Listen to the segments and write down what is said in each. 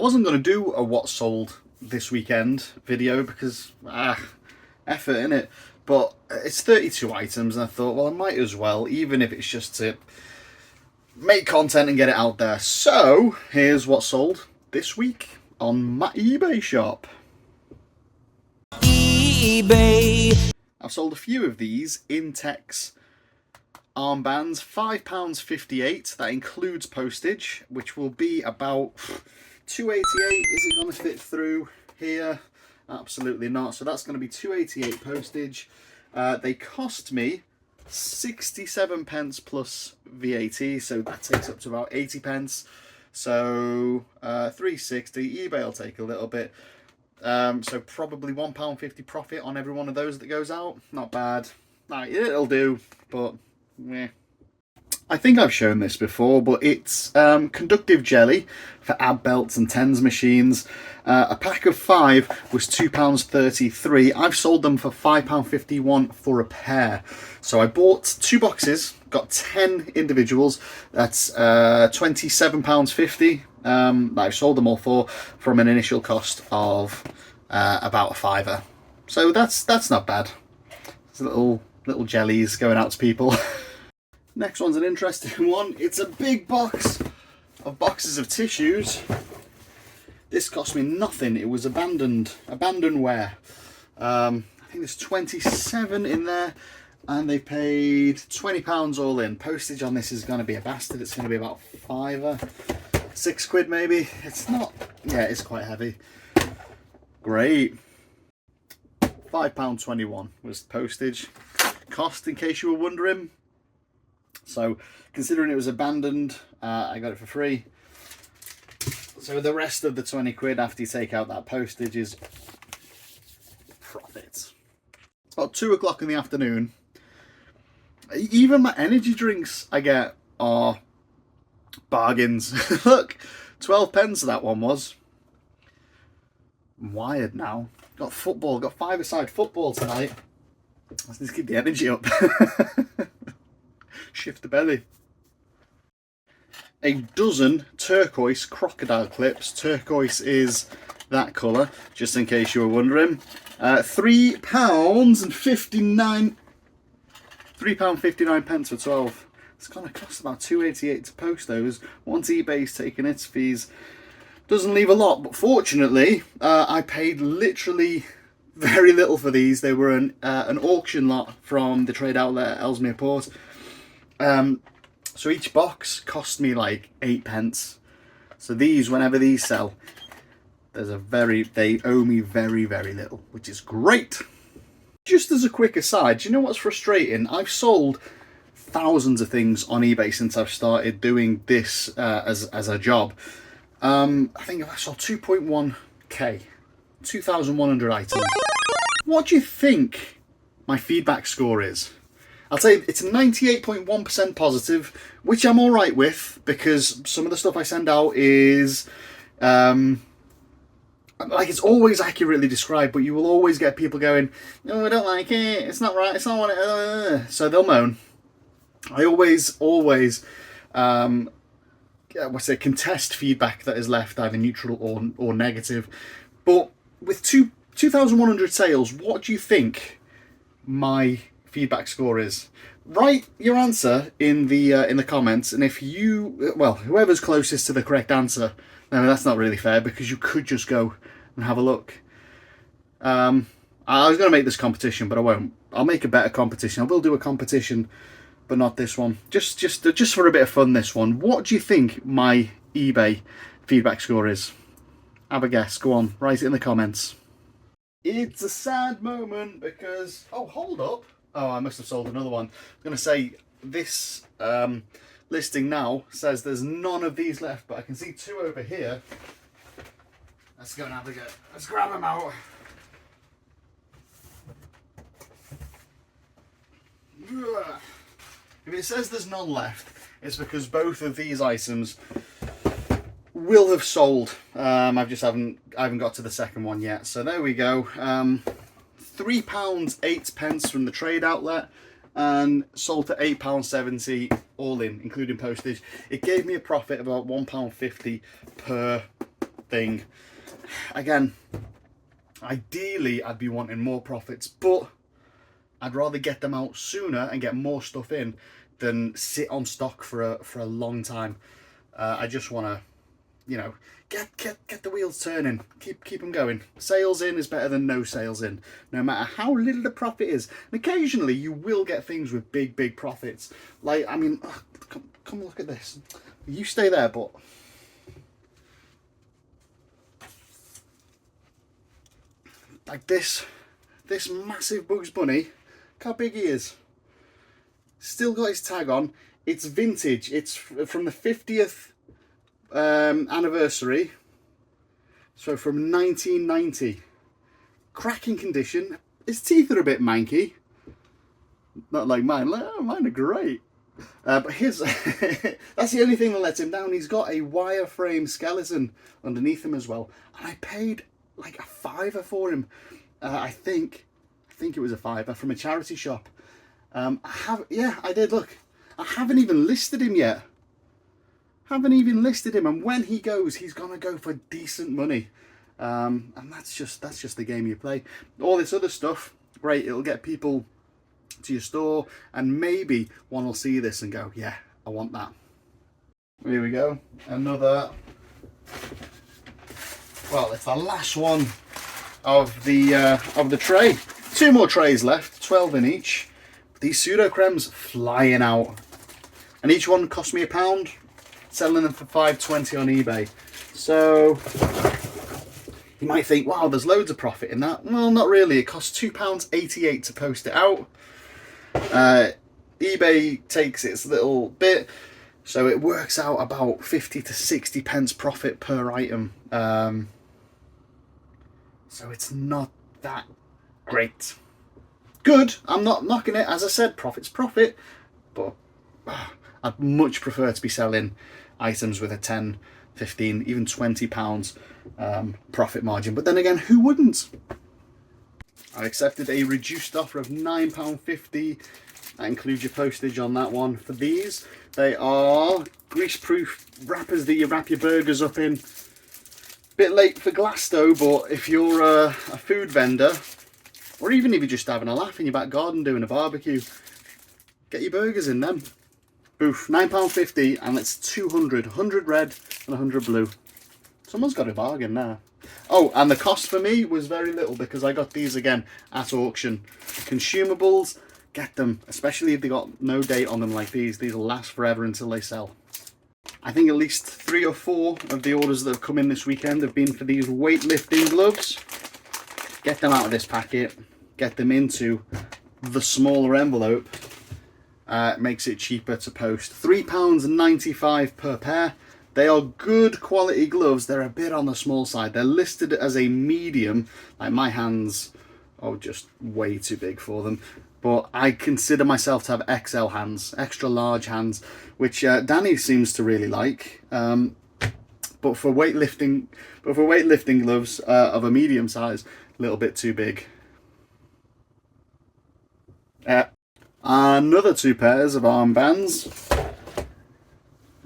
wasn't going to do a what sold this weekend video because effort in it, but it's 32 items and I thought, well, I might as well, even if it's just to make content and get it out there. So here's what sold this week on my eBay shop. eBay. I've sold a few of these Intex armbands, £5.58. That includes postage, which will be about $2.88. Is it going to fit through here? Absolutely not. So that's going to be $2.88 postage. They cost me 67 pence plus VAT, so that takes up to about 80 pence. So 360. eBay will take a little bit. So probably £1.50 profit on every one of those that goes out. Not bad. It'll do, but yeah. I think I've shown this before, but it's conductive jelly for ab belts and tens machines. A pack of 5 was £2.33. I've sold them for £5.51 for a pair. So I bought 2 boxes, got 10 individuals. That's £27.50. I've sold them all for from an initial cost of about a £5. So that's not bad. It's little jellies going out to people. Next one's an interesting one. It's a big box of boxes of tissues. This cost me nothing. It was abandonware. I think there's 27 in there, and they paid £20 all in. Postage on this is going to be a bastard. It's going to be about £5, £6 maybe. It's not. Yeah, it's quite heavy. Great. £5.21 was the postage cost, in case you were wondering. So, considering it was abandoned, I got it for free. So the rest of the £20 after you take out that postage is profit. It's about 2 o'clock in the afternoon. Even my energy drinks I get are bargains. Look, 12 pence that one was. I'm wired now. Got football, got 5-a-side football tonight. Let's just keep the energy up. Shift the belly. A dozen turquoise crocodile clips. Turquoise is that colour, just in case you were wondering. £3.59 for 12. It's going to cost about £2.88 to post those. Once eBay's taken its fees, doesn't leave a lot. But fortunately, I paid literally very little for these. They were an auction lot from the trade outlet at Ellesmere Port. So each box cost me like 8 pence. So these, whenever these sell, they owe me very, very little, which is great. Just as a quick aside, do you know what's frustrating? I've sold thousands of things on eBay since I've started doing this as a job. I think I sold 2.1k, 2,100 items. What do you think my feedback score is? I'll tell you, it's 98.1% positive, which I'm all right with, because some of the stuff I send out is, like, it's always accurately described, but you will always get people going, no, I don't like it, it's not right, it's not what it, so they'll moan. I always, contest feedback that is left either neutral or negative. But with 2,100 sales, what do you think my feedback score is? Write your answer in the comments, and if you, well, whoever's closest to the correct answer, no, that's not really fair, because you could just go and have a look. I was going to make this competition, but I won't. I'll make a better competition. I will do a competition, but not this one. Just for a bit of fun, this one. What do you think my eBay feedback score is? Have a guess. Go on, write it in the comments. It's a sad moment because, oh, hold up. Oh, I must have sold another one. I was going to say, this listing now says there's none of these left, but I can see 2 over here. Let's go and have a go. Let's grab them out. If it says there's none left, it's because both of these items will have sold. I haven't got to the second one yet. So there we go. £3.08 from the trade outlet, and sold for £8.70 all in, including postage. It gave me a profit of about £1.50 per thing. Again, ideally I'd be wanting more profits, but I'd rather get them out sooner and get more stuff in than sit on stock for a long time. I just want to, you know, get the wheels turning, keep them going. Sales in is better than no sales in, no matter how little the profit is. And occasionally you will get things with big profits. Like, I mean, come look at this. You stay there, but like this massive Bugs Bunny, look how big he is. Still got his tag on. It's vintage. It's from the 50th anniversary, so from 1990. Cracking condition. His teeth are a bit manky, not like mine. Mine are great, but his that's the only thing that lets him down. He's got a wireframe skeleton underneath him as well, and I paid like a £5 for him. I think it was a £5 from a charity shop. I did. Look, I haven't even listed him yet. And when he goes, he's gonna go for decent money. And that's just the game you play. All this other stuff, great, it'll get people to your store, and maybe one will see this and go, yeah, I want that. Here we go, another, well, it's the last one of the tray. 2 more trays left, 12 in each. These pseudo crems flying out, and each one cost me £1, selling them for $5.20 on eBay. So you might think, wow, there's loads of profit in that. Well, not really. It costs £2.88 to post it out. eBay takes its little bit, so it works out about 50 to 60 pence profit per item. So it's not that great. Good, I'm not knocking it. As I said, profit's profit, but I'd much prefer to be selling items with a 10, 15, even £20 profit margin. But then again, who wouldn't? I accepted a reduced offer of £9.50. That includes your postage on that one. For these, they are grease-proof wrappers that you wrap your burgers up in. Bit late for glass though, but if you're a food vendor, or even if you're just having a laugh in your back garden doing a barbecue, get your burgers in them. Boof, £9.50, and it's 200, 100 red and 100 blue. Someone's got a bargain there. Oh, and the cost for me was very little because I got these again at auction. Consumables, get them, especially if they got no date on them like these. These will last forever until they sell. I think at least 3 or 4 of the orders that have come in this weekend have been for these weightlifting gloves. Get them out of this packet, get them into the smaller envelope. Makes it cheaper to post. £3.95 per pair. They are good quality gloves. They're a bit on the small side. They're listed as a medium. Like, my hands are just way too big for them. But I consider myself to have XL hands, extra large hands, which Danny seems to really like. But for weightlifting gloves of a medium size, a little bit too big. Another 2 pairs of armbands.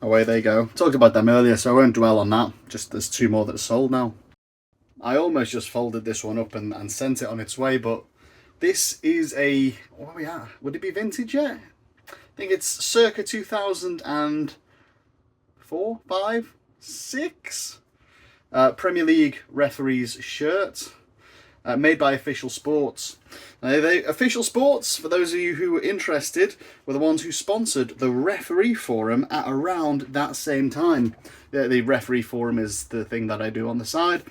Away they go. Talked about them earlier, so I won't dwell on that. Just there's 2 more that are sold now. I almost just folded this one up and sent it on its way, but this is a, what are we at? Would it be vintage yet? I think it's circa 2004, 5, 6. Premier League referee's shirt. Made by Official Sports. Official Sports, for those of you who were interested, were the ones who sponsored the referee forum at around that same time. The referee forum is the thing that I do on the side.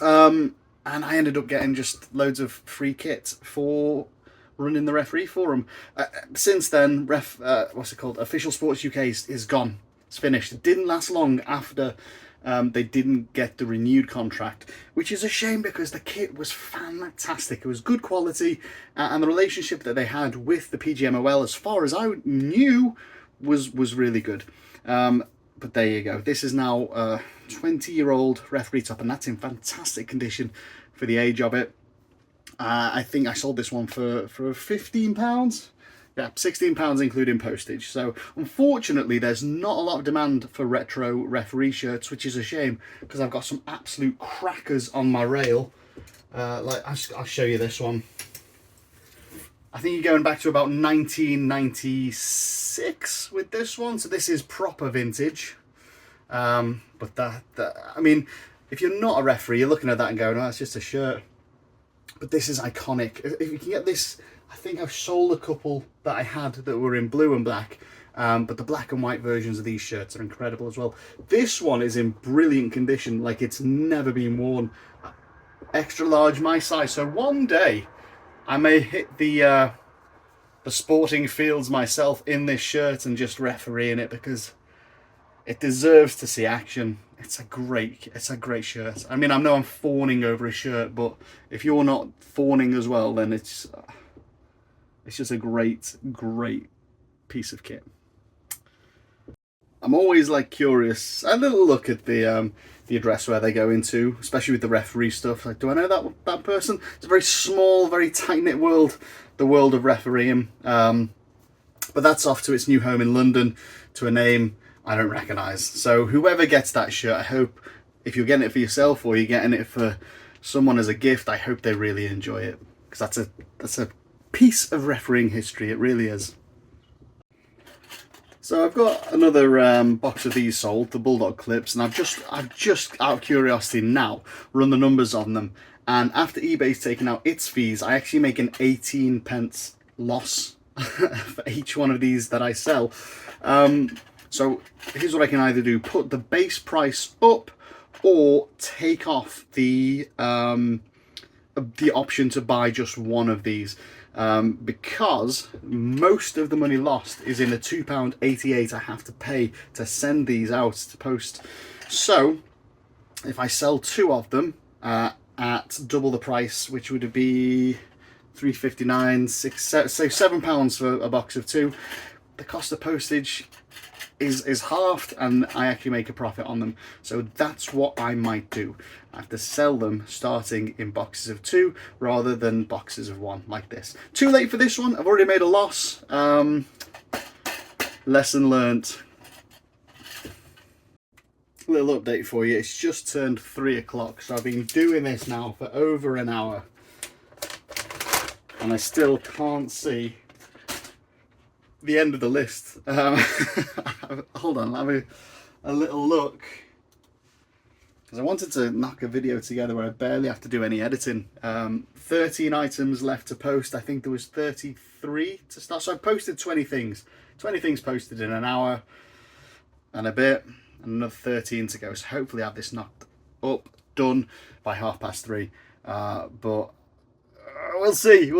And I ended up getting just loads of free kit for running the referee forum. Since then, Official Sports UK is gone. It's finished. It didn't last long after they didn't get the renewed contract, which is a shame because the kit was fantastic. It was good quality, and the relationship that they had with the PGMOL, as far as I knew, was really good. But there you go. This is now a 20-year-old referee top, and that's in fantastic condition for the age of it. I think I sold this one for £15. Yeah, £16 including postage. So unfortunately, there's not a lot of demand for retro referee shirts, which is a shame because I've got some absolute crackers on my rail. Like I'll show you this one. I think you're going back to about 1996 with this one. So this is proper vintage. But I mean, if you're not a referee, you're looking at that and going, "Oh, it's just a shirt." But this is iconic. If you can get this, I think I've sold a couple that I had that were in blue and black. But the black and white versions of these shirts are incredible as well. This one is in brilliant condition, like it's never been worn. Extra large, my size. So one day I may hit the sporting fields myself in this shirt and just refereeing it because it deserves to see action. It's a great shirt. I mean, I know I'm fawning over a shirt, but if you're not fawning as well, then it's just a great piece of kit. I'm always like curious. A little look at the address where they go into, especially with the referee stuff. Like, do I know that person? It's a very small, very tight-knit world, the world of refereeing. But that's off to its new home in London to a name I don't recognise. So whoever gets that shirt, I hope, if you're getting it for yourself or you're getting it for someone as a gift, I hope they really enjoy it, because that's a piece of refereeing history. It really is. So I've got another box of these sold, the Bulldog clips, and I've just out of curiosity now run the numbers on them, and after eBay's taken out its fees, I actually make an 18p loss for each one of these that I sell. So here's what I can either do: put the base price up, or take off the option to buy just one of these. Because most of the money lost is in the £2.88 I have to pay to send these out to post. So if I sell two of them at double the price, which would be £3.59, so £7 for a box of two, the cost of postage is halved, and I actually make a profit on them. So that's what I might do. I have to sell them starting in boxes of two rather than boxes of one like this. Too late for this one. I've already made a loss. Lesson learnt. Little update for you. It's just turned 3 o'clock, so I've been doing this now for over an hour, and I still can't see the end of the list. Hold on, let me a little look, because I wanted to knock a video together where I barely have to do any editing. 13 items left to post. I think there was 33 to start, so I posted 20 things posted in an hour and a bit, and another 13 to go. So hopefully I have this knocked up, done by 3:30. But we'll see.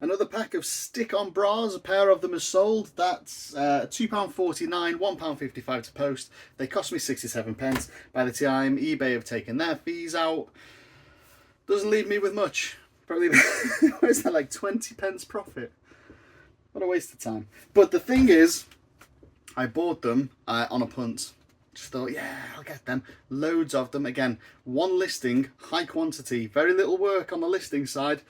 Another pack of stick-on bras, a pair of them are sold. That's £2.49, £1.55 to post. They cost me 67p. By the time eBay have taken their fees out, doesn't leave me with much. Probably, where's that, like 20p profit? What a waste of time. But the thing is, I bought them on a punt. Just thought, yeah, I'll get them. Loads of them. Again, one listing, high quantity, very little work on the listing side,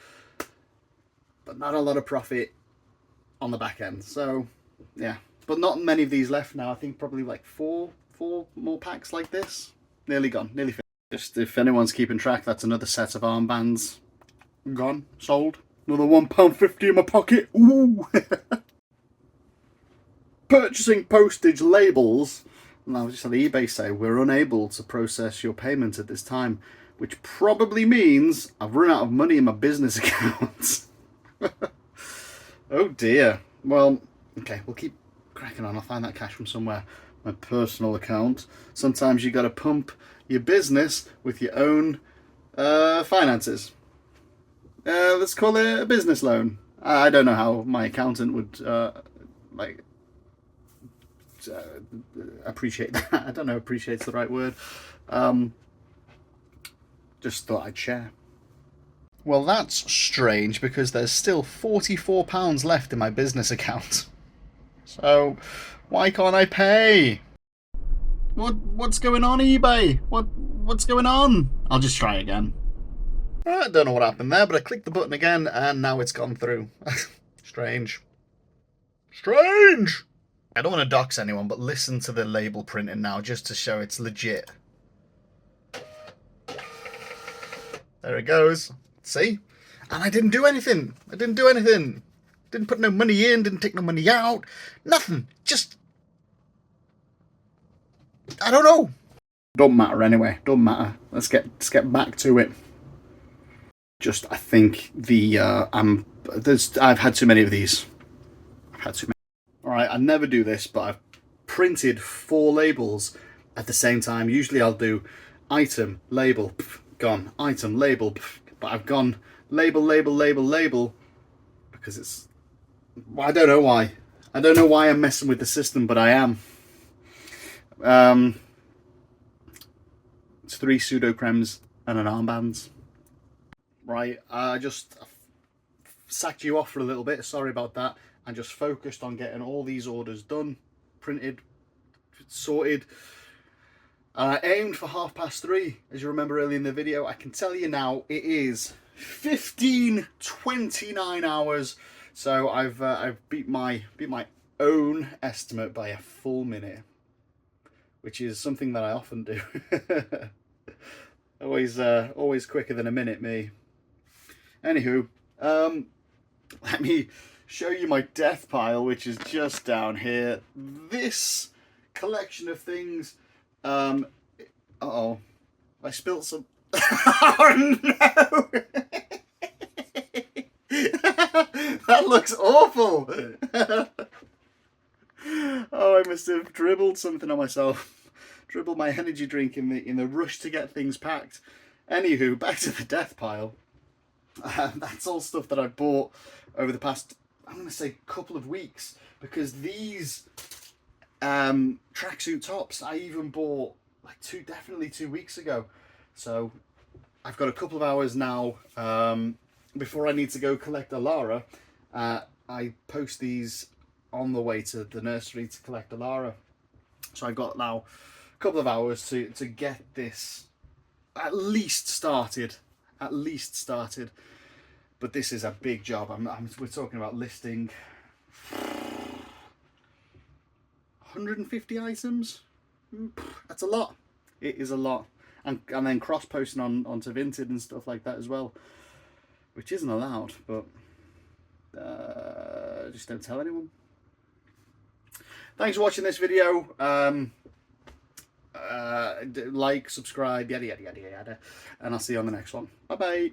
but not a lot of profit on the back end. So yeah, but not many of these left now. I think probably like four more packs like this. Nearly gone, nearly finished. Just if anyone's keeping track, that's another set of armbands gone, sold. Another £1.50 in my pocket. Ooh. Purchasing postage labels. And I was just on eBay say, we're unable to process your payment at this time, which probably means I've run out of money in my business account. Oh dear. Well, okay, we'll keep cracking on. I'll find that cash from somewhere. My personal account. Sometimes you got to pump your business with your own finances. Let's call it a business loan. I don't know how my accountant would appreciate that. I don't know, appreciate's the right word. Just thought I'd share. Well, that's strange, because there's still £44 left in my business account. So why can't I pay? What's going on, eBay? What's going on? I'll just try again. I don't know what happened there, but I clicked the button again and now it's gone through. Strange. Strange! I don't want to dox anyone, but listen to the label printing now, just to show it's legit. There it goes. See? And I didn't do anything. I didn't do anything. Didn't put no money in, didn't take no money out. Nothing. Just... I don't know. Don't matter anyway. Don't matter. Let's get back to it. Just, I think the... I've had too many of these. I've had too many. Alright, I never do this, but I've printed 4 labels at the same time. Usually I'll do item, label, pff, gone. Item, label, pff, but I've gone label, label, label, label, because it's... Well, I don't know why. I don't know why I'm messing with the system, but I am. It's 3 pseudo-crems and an armbands. Right, I just sacked you off for a little bit, sorry about that, and just focused on getting all these orders done, printed, sorted. And I aimed for 3:30, as you remember earlier in the video. I can tell you now, it is 15:29 hours. So I've beat my own estimate by a full minute, which is something that I often do. always quicker than a minute, me. Anywho, let me show you my death pile, which is just down here. This collection of things. Uh-oh, I spilt some. Oh no! That looks awful. Oh, I must have dribbled something on myself. Dribbled my energy drink in the rush to get things packed. Anywho, back to the death pile. That's all stuff that I bought over the past, I'm going to say, couple of weeks, because these tracksuit tops I even bought like definitely 2 weeks ago. So I've got a couple of hours now before I need to go collect Alara. I post these on the way to the nursery to collect Alara. So I've got now a couple of hours to get this at least started. But this is a big job. We're talking about listing 150 items. That's a lot. It is a lot. And then cross-posting onto Vinted and stuff like that as well, which isn't allowed, but just don't tell anyone. Thanks for watching this video. Like, subscribe, yada yada yada yada, and I'll see you on the next one. Bye bye.